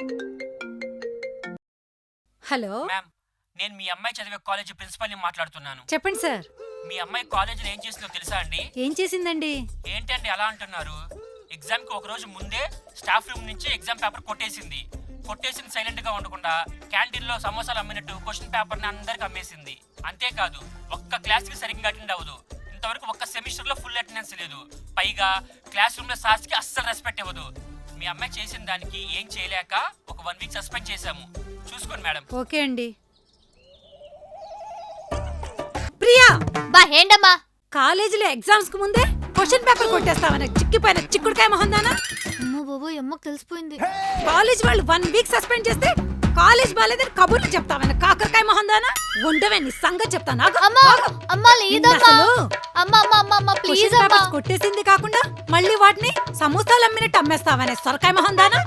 Hello ma'am, నేను మీ అమ్మాయి చదివే కాలేజీ ప్రిన్సిపల్ని మాట్లాడుతున్నాను. చెప్పండి సార్. మీ అమ్మాయి కాలేజీలో ఏం చేసిందో తెలుసా అండి? ఏం చేసిందండి? ఏంటండి అలా అంటున్నారు? ఎగ్జామ్కి ఒక రోజు ముందే స్టాఫ్ రూమ్ నుంచి ఎగ్జామ్ పేపర్ కొట్టేసింది సైలెంట్ గా ఉండకుండా క్యాంటీన్ లో సమోసాలు అమ్మినట్టు క్వశ్చన్ పేపర్ ని అందరికి అమ్మేసింది. అంతేకాదు, ఒక్క క్లాస్ కి సరిగ్గా అటెండ్ అవ్వదు. ఇంతవరకు ఒక్క సెమిస్టర్ లో ఫుల్ అటెండెన్స్ లేదు. పైగా క్లాస్ రూమ్ లో సార్స్ కి అస్సలు రెస్పెక్ట్ ఇవ్వదు. మీ అమ్మాయి చేసిన దానికి ఏం చేయలేక ఒక 1 వీక్ సస్పెండ్ చేశాము. చూసుకోండి మేడం. ఓకే అండి. ప్రియా, బా ఏంటమ్మా? కాలేజీలో ఎగ్జామ్స్ కు ముందే క్వశ్చన్ పేపర్ కొట్టేస్తావని చిక్కిపోయిన చిక్కుడుకాయ మొహందానా. అమ్మో బాబోయ్, అమ్మకు తెలిసిపోయింది. కాలేజ్ వాళ్ళు 1 వీక్ సస్పెండ్ చేస్తే కాలేజ్ బాలేదని కబుర్లు చెప్తావని కాకరకాయ మొహందానా. ఉండవే, నీ సంగతి చెప్తాను. అమ్మా అమ్మా లేదమ్మా. అమ్మా అమ్మా అమ్మా అమ్మా ప్లీజ్ అమ్మా. కొట్టేసింది కాకుండా మళ్ళీ వాటిని సమోసాలు అమ్మినట్టు అమ్మేస్తావనే సొరకాయ మొహందానా.